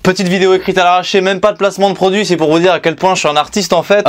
Petite vidéo écrite à l'arraché, même pas de placement de produit, c'est pour vous dire à quel point je suis un artiste en fait.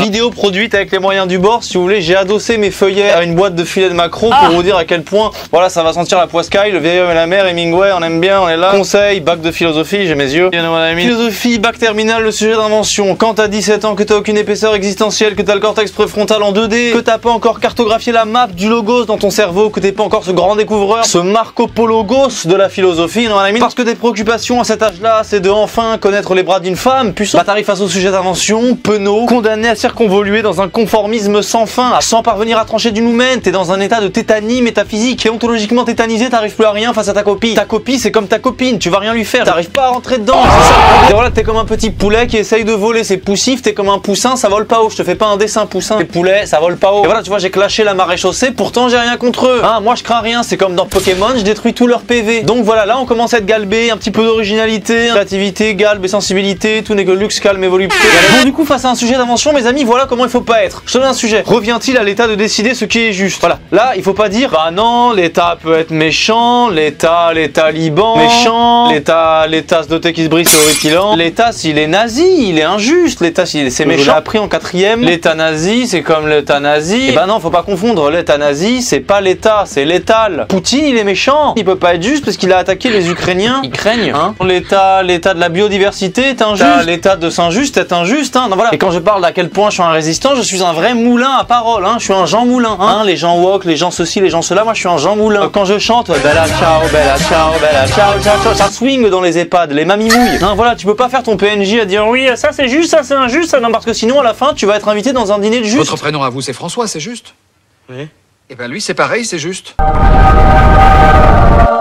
Vidéo produite avec les moyens du bord, si vous voulez, j'ai adossé mes feuillets à une boîte de filets de maquereau pour vous dire à quel point, voilà, ça va sentir la poiscaille, le vieil homme et la mer, Hemingway, on aime bien, on est là. Conseil, bac de philosophie, j'ai mes yeux. Philosophie, bac terminal, le sujet d'invention. Quand t'as 17 ans, que t'as aucune épaisseur existentielle, que t'as le cortex préfrontal en 2D, que t'as pas encore cartographié la map du logos dans ton cerveau, que t'es pas encore ce grand découvreur, ce Marco Polo Gos de la philosophie, non, parce que tes préoccupations à cet âge-là, c'est de enfin connaître les bras d'une femme, puissant. Bah t'arrives face au sujet d'invention, penaud, condamné à circonvoluer dans un conformisme sans fin, sans parvenir à trancher du noumen, t'es dans un état de tétanie métaphysique, et ontologiquement tétanisé, t'arrives plus à rien face à ta copie. Ta copie, c'est comme ta copine, tu vas rien lui faire, t'arrives pas à rentrer dedans, c'est ça. Et voilà, t'es comme un petit poulet qui essaye de voler, c'est poussif, t'es comme un poussin, ça vole pas haut, je te fais pas un dessin poussin. Les poulets, ça vole pas haut. Et voilà, tu vois, j'ai clashé la marée chaussée, pourtant j'ai rien contre eux. Hein, moi je crains rien, c'est comme dans Pokémon, je détruis tous leurs PV. Donc voilà, là on commence à être galbé, un petit peu d'originalité, créativité, galbe et sensibilité, tout n'est que luxe, calme et volupté. Bon, du coup, face à un sujet d'invention, mes amis, voilà comment il faut pas être. Je te donne un sujet. Revient-il à l'État de décider ce qui est juste? Voilà. Là, il faut pas dire, bah non, l'État peut être méchant, l'État Liban, méchant, l'État se doté qui se brise, c'est horripilant. L'État, s'il est nazi, il est injuste. L'État, s'il c'est méchant. Je l'ai appris en 4ème. L'État nazi, c'est comme l'État nazi. Et bah non, faut pas confondre. L'État nazi, c'est pas l'État, c'est létal. Poutine, il est méchant. Il peut pas être juste parce qu'il a attaqué les Ukrainiens. Ils craignent, hein. L'État de la biodiversité est injuste. L'État de Saint-Just est injuste, hein. Non, voilà. Et quand je parle d'à quel point je suis un résistant, je suis un vrai moulin à parole, hein. Je suis un Jean Moulin, hein. Les gens woke, les gens ceci, les gens cela, moi je suis un Jean Moulin. Quand je chante, bella ciao, bella ciao, bella ciao, ciao, ciao, ça swing dans les EHPAD, les mamimouilles. Hein, voilà, tu peux pas faire ton PNJ à dire oui, ça c'est juste, ça c'est injuste, ça non, parce que sinon à la fin tu vas être invité dans un dîner de juste. Votre prénom à vous c'est François, c'est juste? Oui. Et ben lui c'est pareil, c'est juste.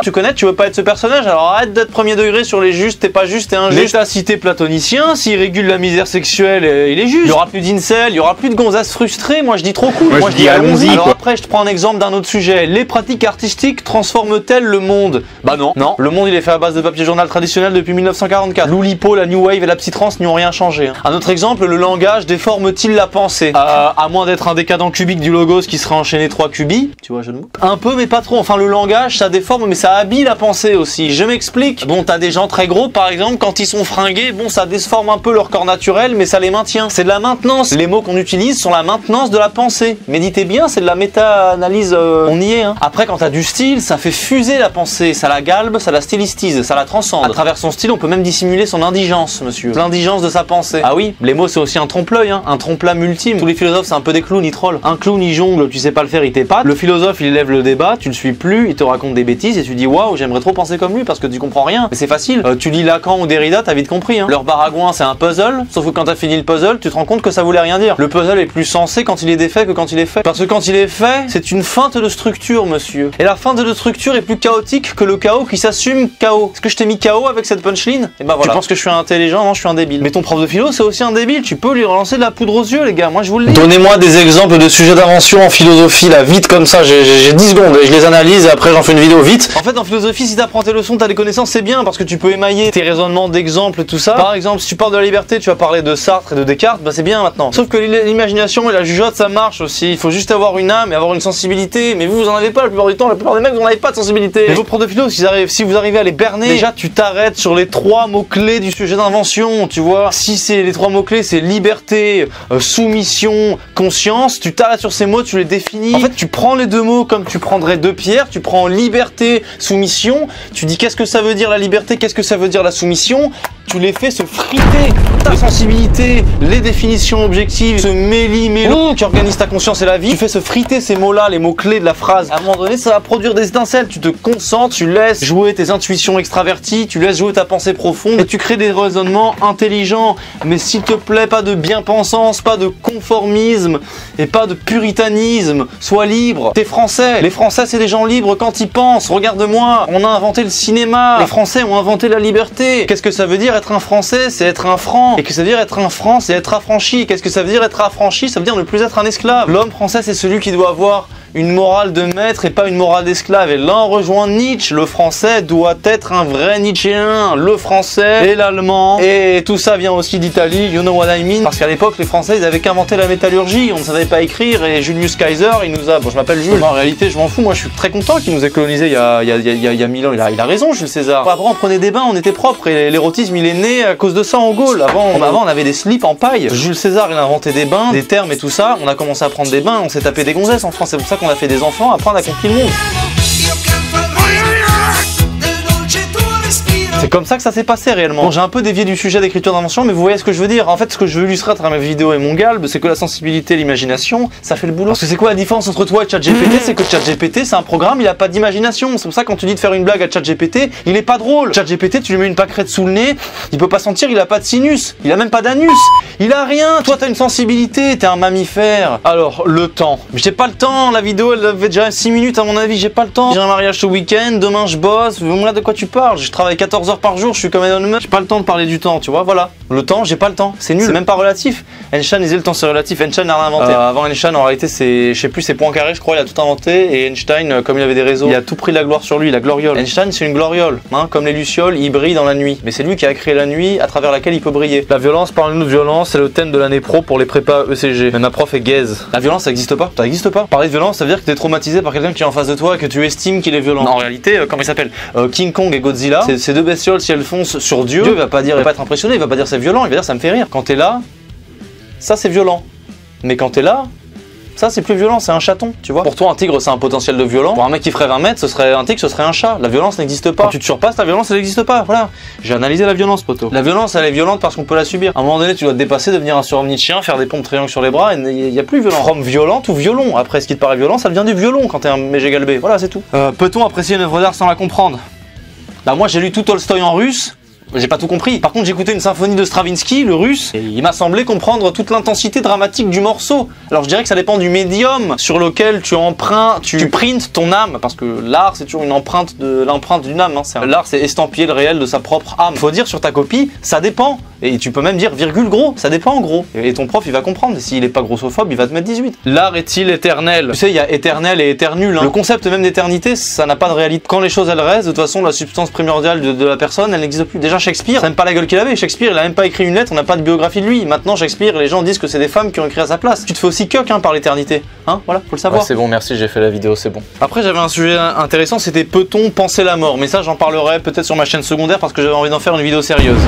Tu connais, tu veux pas être ce personnage, alors arrête d'être premier degré sur les justes, t'es pas juste, t'es injuste. L'État cité platonicien, s'il régule la misère sexuelle, il est juste. Il y aura plus d'incel, il y aura plus de gonzasses frustrées, moi je dis trop cool. Moi je dis allons-y. Alors après je te prends un exemple d'un autre sujet. Les pratiques artistiques transforment-elles le monde? Bah non. Non. Le monde il est fait à base de papier journal traditionnel depuis 1944. L'Oulipo, la New Wave et la psytrance n'y ont rien changé. Hein. Un autre exemple, le langage déforme-t-il la pensée? À moins d'être un décadent cubique du logos qui serait enchaîné 3 cubis, tu vois, je ne mots. Un peu mais pas trop. Enfin le langage ça déforme mais ça habille la pensée aussi. Je m'explique. Bon, t'as des gens très gros, par exemple, quand ils sont fringués, bon, ça déforme un peu leur corps naturel, mais ça les maintient. C'est de la maintenance. Les mots qu'on utilise sont la maintenance de la pensée. Méditez bien, c'est de la méta-analyse. On y est, hein. Après, quand t'as du style, ça fait fuser la pensée. Ça la galbe, ça la stylistise, ça la transcende. À travers son style, on peut même dissimuler son indigence, monsieur. L'indigence de sa pensée. Ah oui, les mots, c'est aussi un trompe-l'œil, hein. Un trompe-l'œil ultime. Tous les philosophes, c'est un peu des clowns, ils trollent. Un clown, il jongle, tu sais pas le faire, il t'épate. Le philosophe, il élève le débat, tu le suis plus, il te raconte des bêtises et tu dis waouh, j'aimerais trop penser comme lui parce que tu comprends rien. Mais c'est facile. Tu lis Lacan ou Derrida, t'as vite compris. Hein. Leur baragouin, c'est un puzzle. Sauf que quand t'as fini le puzzle, tu te rends compte que ça voulait rien dire. Le puzzle est plus sensé quand il est défait que quand il est fait. Parce que quand il est fait, c'est une feinte de structure, monsieur. Et la feinte de structure est plus chaotique que le chaos qui s'assume chaos. Est-ce que je t'ai mis chaos avec cette punchline? Et bah voilà. Tu penses que je suis intelligent? Non, je suis un débile. Mais ton prof de philo, c'est aussi un débile. Tu peux lui relancer de la poudre aux yeux, les gars. Moi, je vous le dis. Donnez-moi des exemples de sujets d'invention en philosophie, là, vite comme ça. J'ai 10 secondes et je les analyse et après j'en fais une vidéo vite. En fait, en philosophie, si t'apprends tes leçons, t'as des connaissances, c'est bien parce que tu peux émailler tes raisonnements d'exemples, tout ça. Par exemple, si tu parles de la liberté, tu vas parler de Sartre et de Descartes, bah c'est bien maintenant. Sauf que l'imagination et la jugeote, ça marche aussi. Il faut juste avoir une âme et avoir une sensibilité. Mais vous en avez pas la plupart du temps. La plupart des mecs, vous n'en avez pas de sensibilité. Et vos profs de philo, si vous arrivez à les berner, déjà tu t'arrêtes sur les 3 mots-clés du sujet d'invention, tu vois. Si c'est les 3 mots-clés, c'est liberté, soumission, conscience, tu t'arrêtes sur ces mots, tu les définis. En fait, tu prends les 2 mots comme tu prendrais 2 pierres, tu prends liberté, soumission, tu dis qu'est-ce que ça veut dire la liberté, qu'est-ce que ça veut dire la soumission, tu les fais se friter. Ta sensibilité, les définitions objectives, ce méli-mélo qui organise ta conscience et la vie, tu fais se friter ces mots-là, les mots-clés de la phrase. À un moment donné, ça va produire des étincelles, tu te concentres, tu laisses jouer tes intuitions extraverties, tu laisses jouer ta pensée profonde et tu crées des raisonnements intelligents. Mais s'il te plaît, pas de bien-pensance, pas de conformisme et pas de puritanisme. Sois libre. T'es français. Les Français, c'est des gens libres quand ils pensent. Regarde-moi, on a inventé le cinéma. Les Français ont inventé la liberté. Qu'est-ce que ça veut dire être un Français? C'est être un franc. Et que ça veut dire être un franc, c'est être affranchi. Qu'est-ce que ça veut dire être affranchi? Ça veut dire ne plus être un esclave. L'homme français, c'est celui qui doit avoir une morale de maître et pas une morale d'esclave. Et là on rejoint Nietzsche, le français doit être un vrai Nietzschéen, le français et l'allemand. Et tout ça vient aussi d'Italie, you know what I mean. Parce qu'à l'époque les Français ils avaient qu'inventé la métallurgie, on ne savait pas écrire et Julius Kaiser il nous a... Bon je m'appelle Jules, en réalité je m'en fous, moi je suis très content qu'il nous ait colonisé il y a 1000 ans, il a raison Jules César. Après on prenait des bains, on était propre et l'érotisme il est né à cause de ça en Gaule. Avant on avait des slips en paille. Jules César il a inventé des bains, des termes et tout ça, on a commencé à prendre des bains, on s'est tapé des gonzesses en France, c'est pour ça qu'on a fait des enfants, après on a conquis le monde. C'est comme ça que ça s'est passé réellement. Bon, j'ai un peu dévié du sujet d'écriture d'invention, mais vous voyez ce que je veux dire. En fait, ce que je veux illustrer à travers mes vidéos et mon galbe, c'est que la sensibilité et l'imagination, ça fait le boulot. Parce que c'est quoi la différence entre toi et ChatGPT? C'est que ChatGPT, c'est un programme, il a pas d'imagination. C'est pour ça que quand tu dis de faire une blague à ChatGPT, il est pas drôle. ChatGPT, tu lui mets une pâquerette sous le nez, il peut pas sentir, il a pas de sinus, il a même pas d'anus, il a rien. Toi, t'as une sensibilité, t'es un mammifère. Alors, le temps. J'ai pas le temps, la vidéo, elle avait déjà 6 minutes à mon avis, j'ai pas le temps. J'ai un mariage ce week-end, demain je bosse, là de quoi tu parles? Je travaille 14 heures par jour, je suis comme Elon Musk, j'ai pas le temps de parler du temps, tu vois, voilà. Le temps, j'ai pas le temps, c'est nul, c'est même pas relatif. Einstein disait le temps c'est relatif, Einstein n'a rien inventé. Avant Einstein, en réalité, c'est, je sais plus, c'est Poincaré, je crois, il a tout inventé, et Einstein, comme il avait des réseaux, il a tout pris la gloire sur lui, la gloriole. Einstein, c'est une gloriole, hein, comme les lucioles, il brille dans la nuit. Mais c'est lui qui a créé la nuit à travers laquelle il peut briller. La violence, parle-nous de violence, c'est le thème de l'année pro pour les prépas ECG. Même ma prof est gaze. La violence, ça existe pas, ça existe pas. Parler de violence, ça veut dire que t'es traumatisé par quelqu'un qui est en face de toi et que tu estimes qu'il est violent. En réalité, comment il s'appelle, King Kong et Godzilla, ces deux bestioles, si elles foncent sur Dieu, Dieu va pas dire, il va pas être impressionné, il va pas dire c'est violent, il va dire ça me fait rire. Quand t'es là, ça c'est violent. Mais quand t'es là, ça c'est plus violent, c'est un chaton, tu vois. Pour toi un tigre c'est un potentiel de violent, pour un mec qui ferait 20 mètres, ce serait un tigre, ce serait un chat. La violence n'existe pas. Quand tu te surpasses, la violence elle n'existe pas, voilà. J'ai analysé la violence, poteau. La violence elle est violente parce qu'on peut la subir. À un moment donné tu dois te dépasser, devenir un surhomme nietzschéen, faire des pompes triangles sur les bras, et il n'y a plus violent. From violente ou violon. Après ce qui te paraît violent, ça devient du violon quand t'es un méga galbé. Voilà, c'est tout. Peut-on apprécier une œuvre d'art sans la comprendre? Bah moi j'ai lu tout Tolstoï en russe. J'ai pas tout compris. Par contre, j'écoutais une symphonie de Stravinsky, le russe, et il m'a semblé comprendre toute l'intensité dramatique du morceau. Alors je dirais que ça dépend du médium sur lequel tu empruntes, tu printes ton âme, parce que l'art c'est toujours une empreinte de l'empreinte d'une âme. Hein. L'art c'est estampiller le réel de sa propre âme. Faut dire sur ta copie, ça dépend. Et tu peux même dire virgule gros, ça dépend en gros. Et ton prof il va comprendre. Et s'il est pas grossophobe, il va te mettre 18. L'art est-il éternel? Tu sais, il y a éternel et éternul. Hein. Le concept même d'éternité, ça n'a pas de réalité. Quand les choses elles restent, de toute façon, la substance primordiale de la personne, elle n'existe plus. Déjà Shakespeare, ça n'aime pas la gueule qu'il avait. Shakespeare, il a même pas écrit une lettre, on n'a pas de biographie de lui. Maintenant, Shakespeare, les gens disent que c'est des femmes qui ont écrit à sa place. Tu te fais aussi coq hein, par l'éternité. Hein, voilà, faut le savoir. Ouais, c'est bon, merci, j'ai fait la vidéo, c'est bon. Après, j'avais un sujet intéressant, c'était peut-on penser la mort? Mais ça, j'en parlerai peut-être sur ma chaîne secondaire parce que j'avais envie d'en faire une vidéo sérieuse.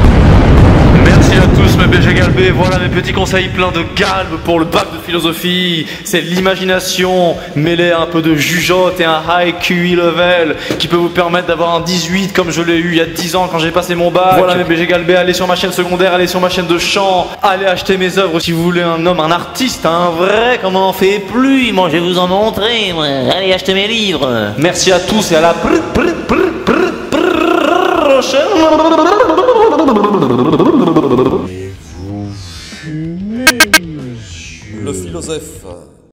Merci à tous mes BG galbés, voilà mes petits conseils pleins de galbe pour le bac de philosophie. C'est l'imagination mêlée à un peu de jugeote et un high QI level qui peut vous permettre d'avoir un 18 comme je l'ai eu il y a 10 ans quand j'ai passé mon bac. Voilà mes BG galbés, allez sur ma chaîne secondaire, allez sur ma chaîne de chant, allez acheter mes œuvres si vous voulez un homme, un artiste, un vrai, comme on en fait plus, moi je vais vous en montrer, moi. Allez acheter mes livres. Merci à tous et à la prochaine. Le philosophe